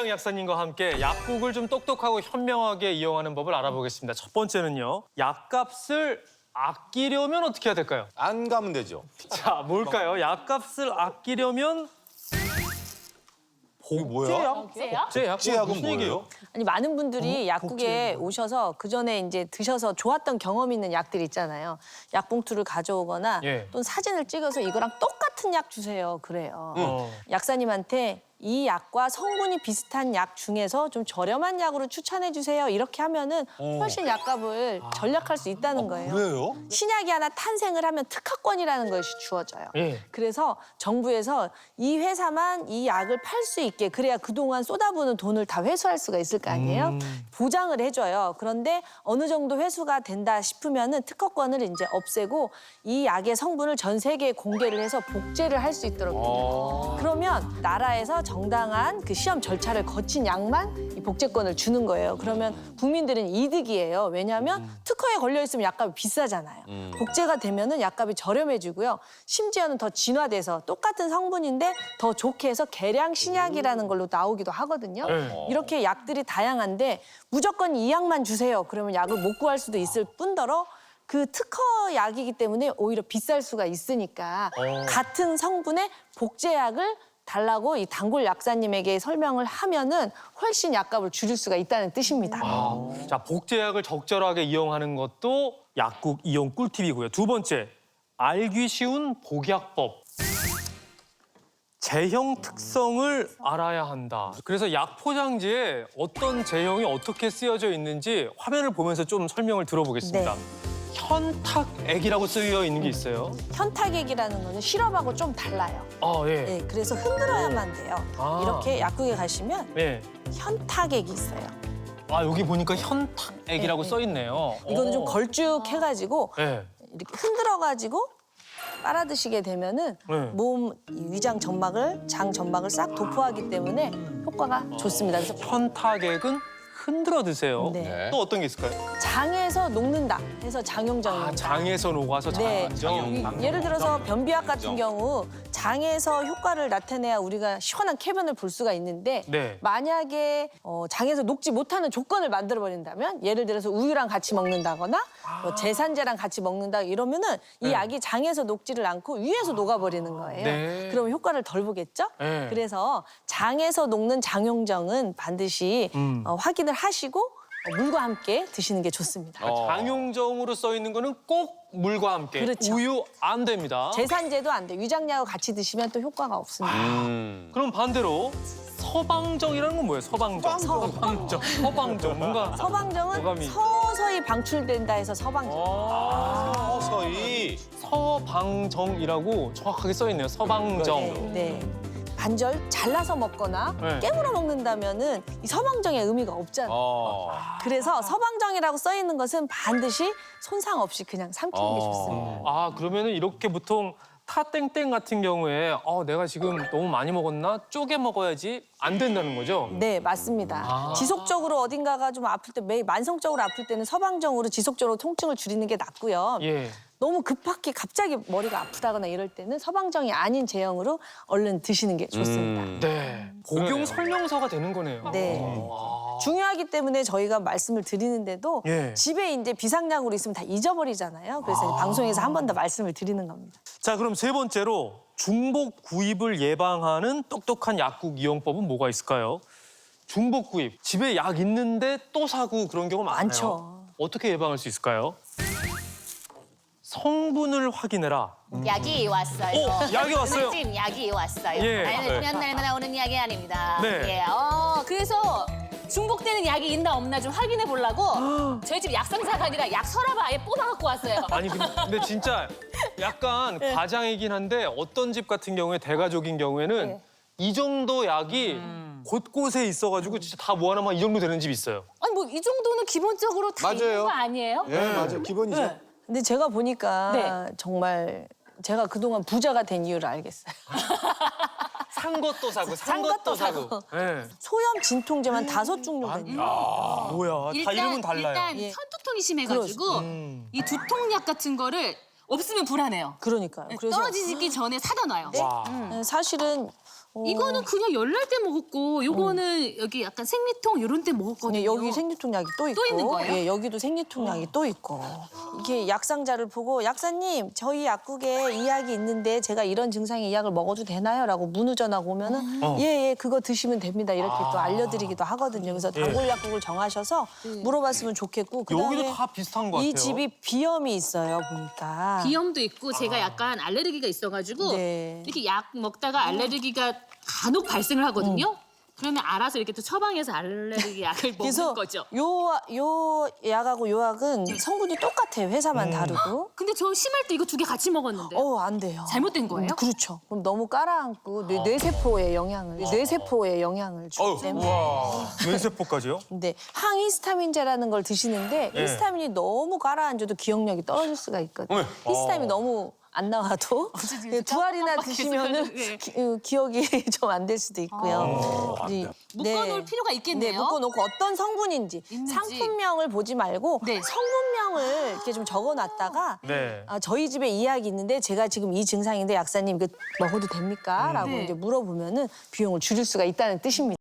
김기양 약사님과 함께 약국을 좀 똑똑하고 현명하게 이용하는 법을 알아보겠습니다. 첫 번째는요. 약값을 아끼려면 어떻게 해야 될까요? 안 가면 되죠. 자, 뭘까요? 약값을 아끼려면 이게 뭐야? 복제약? 복제약? 복제약은 무슨 얘기예요? 뭐예요? 아니 많은 분들이 약국에 오셔서 그 전에 이제 드셔서 좋았던 경험이 있는 약들 있잖아요. 약봉투를 가져오거나 예. 또는 사진을 찍어서 이거랑 똑같은 약 주세요. 그래요. 어. 약사님한테 이 약과 성분이 비슷한 약 중에서 좀 저렴한 약으로 추천해 주세요. 이렇게 하면은 훨씬 약값을 절약할 수 있다는 거예요. 그래요? 신약이 하나 탄생을 하면 특허권이라는 것이 주어져요. 예. 그래서 정부에서 이 회사만 이 약을 팔 수 있게 그래야 그동안 쏟아부은 돈을 다 회수할 수가 있을 거 아니에요. 보장을 해줘요. 그런데 어느 정도 회수가 된다 싶으면은 특허권을 이제 없애고 이 약의 성분을 전 세계에 공개를 해서 복제를 할 수 있도록 해요. 그러면 나라에서 정당한 그 시험 절차를 거친 약만 이 복제권을 주는 거예요. 그러면 국민들은 이득이에요. 왜냐하면 특허에 걸려 있으면 약값이 비싸잖아요. 복제가 되면은 약값이 저렴해지고요. 심지어는 더 진화돼서 똑같은 성분인데 더 좋게 해서 계량 신약이라는 걸로 나오기도 하거든요. 네. 이렇게 약들이 다양한데 무조건 이 약만 주세요. 그러면 약을 못 구할 수도 있을 뿐더러 그 특허 약이기 때문에 오히려 비쌀 수가 있으니까 같은 성분의 복제약을 달라고 이 단골 약사님에게 설명을 하면은 훨씬 약값을 줄일 수가 있다는 뜻입니다. 자, 복제약을 적절하게 이용하는 것도 약국 이용 꿀팁이고요. 두 번째, 알기 쉬운 복약법. 제형 특성을 알아야 한다. 그래서 약 포장지에 어떤 제형이 어떻게 쓰여져 있는지 화면을 보면서 좀 설명을 들어보겠습니다. 네. 현탁액이라고 쓰여 있는 게 있어요. 현탁액이라는 거는 시럽하고 좀 달라요. 아, 예. 네, 그래서 흔들어야만 돼요. 아. 이렇게 약국에 가시면 예. 현탁액이 있어요. 아, 여기 보니까 현탁액이라고 네, 써 있네요. 이거는 좀 걸쭉해가지고 예. 이렇게 흔들어가지고 빨아 드시게 되면은 네. 몸 위장 점막을 장 점막을 싹 도포하기 때문에 효과가 좋습니다. 그래서 현탁액은 흔들어 드세요. 네. 또 어떤 게 있을까요? 장에서 녹는다 해서 장용정입니다. 아, 장에서 녹아서 네. 장용. 예를 들어서 변비약 같은 경우 장에서 효과를 나타내야 우리가 시원한 쾌변을 볼 수가 있는데 네. 만약에 장에서 녹지 못하는 조건을 만들어 버린다면 예를 들어서 우유랑 같이 먹는다거나 뭐 제산제랑 같이 먹는다 이러면은 이 네. 약이 장에서 녹지를 않고 위에서 녹아 버리는 거예요. 네. 그럼 효과를 덜 보겠죠? 네. 그래서 장에서 녹는 장용정은 반드시 확인을 하시고 물과 함께 드시는 게 좋습니다. 장용정으로 써 있는 거는 꼭 물과 함께. 그렇죠. 우유 안 됩니다. 제산제도 안 돼. 위장약하고 같이 드시면 또 효과가 없습니다. 그럼 반대로 서방정이라는 건 뭐예요? 서방정. 서방정. 서방정. 뭔가 서방정은 어감이. 서서히 방출된다 해서 서방정. 서서히. 서방정이라고 정확하게 써 있네요. 서방정. 네. 반절 잘라서 먹거나 네. 깨물어 먹는다면은 이 서방정의 의미가 없잖아요. 그래서 서방정이라고 써 있는 것은 반드시 손상 없이 그냥 삼키는 게 좋습니다. 아, 그러면은 이렇게 보통 타땡땡 같은 경우에 내가 지금 너무 많이 먹었나? 쪼개 먹어야지 안 된다는 거죠? 네, 맞습니다. 지속적으로 어딘가가 좀 아플 때, 매일 만성적으로 아플 때는 서방정으로 지속적으로 통증을 줄이는 게 낫고요. 예. 너무 급하게 갑자기 머리가 아프다거나 이럴 때는 서방정이 아닌 제형으로 얼른 드시는 게 좋습니다. 네. 복용 설명서가 되는 거네요. 네. 중요하기 때문에 저희가 말씀을 드리는데도 예. 집에 이제 비상약으로 있으면 다 잊어버리잖아요. 그래서 방송에서 한 번 더 말씀을 드리는 겁니다. 자, 그럼 세 번째로 중복 구입을 예방하는 똑똑한 약국 이용법은 뭐가 있을까요? 중복 구입. 집에 약 있는데 또 사고 그런 경우 많아요. 많죠. 어떻게 예방할 수 있을까요? 성분을 확인해라. 약이 왔어요. 약이 왔어요. 찜 약이 왔어요. 예. 아니, 그냥 날만 나오는 약이 아닙니다. 네. 예. 그래서 중복되는 약이 있나 없나 좀 확인해 보려고 저희 집 약상사가 아니라 약 서랍을 아예 뽑아갖고 왔어요. 아니 근데 진짜 약간 과장이긴 한데 어떤 집 같은 경우에 대가족인 경우에는 네. 이 정도 약이 곳곳에 있어가지고 진짜 다 모아놓으면 이 정도 되는 집이 있어요. 아니 뭐 이 정도는 기본적으로 다 맞아요. 있는 거 아니에요? 예, 맞아요. 기본이죠. 근데 제가 보니까 네. 정말 제가 그동안 부자가 된 이유를 알겠어요. 산 것도 사고, 산 것도 사고. 네. 소염 진통제만 5종류가 있네요. 뭐야, 다 이름은 달라요. 일단 예. 혈두통이 심해가지고 이 두통약 같은 거를 없으면 불안해요. 그러니까요. 그래서 떨어지기 전에 사다 놔요. 사실은 이거는 그냥 열날 때 먹었고 요거는 여기 약간 생리통 이런 때 먹었거든요. 네, 여기 생리통약이 또 있고, 있는 거예요? 예, 여기도 생리통약이 또 있고. 이게 약상자를 보고 약사님 저희 약국에 이 약이 있는데 제가 이런 증상의 이 약을 먹어도 되나요?라고 문의 전화가 오면은 예, 그거 드시면 됩니다. 이렇게 또 알려드리기도 하거든요. 그래서 단골 약국을 정하셔서 물어봤으면 좋겠고. 그다음에 여기도 다 비슷한 것 같아요. 이 집이 비염이 있어요 보니까. 비염도 있고 제가 약간 알레르기가 있어가지고 네. 이렇게 약 먹다가 알레르기가 간혹 발생을 하거든요. 그러면 알아서 이렇게 또 처방해서 알레르기 약을 그래서 먹는 거죠. 요 약하고 요 약은 성분이 똑같아요. 회사만 다르고. 근데 저 심할 때 이거 두 개 같이 먹었는데 안 돼요. 잘못된 거예요? 그렇죠. 그럼 너무 깔아앉고 뇌세포에 영향을 주기 때문에. 뇌세포까지요? 근데 항히스타민제라는 걸 드시는데 히스타민이 너무 가라앉아도 기억력이 떨어질 수가 있거든요. 히스타민이 너무 안 나와도 두 알이나 드시면은 네. 기억이 좀 안 될 수도 있고요. 묶어놓을 필요가 있겠네요. 네, 묶어놓고 어떤 성분인지 있는지. 상품명을 보지 말고 네. 성분명을 이렇게 좀 적어놨다가 네. 저희 집에 이 약이 있는데 제가 지금 이 증상인데 약사님 이거 먹어도 됩니까? 라고 네. 이제 물어보면은 비용을 줄일 수가 있다는 뜻입니다.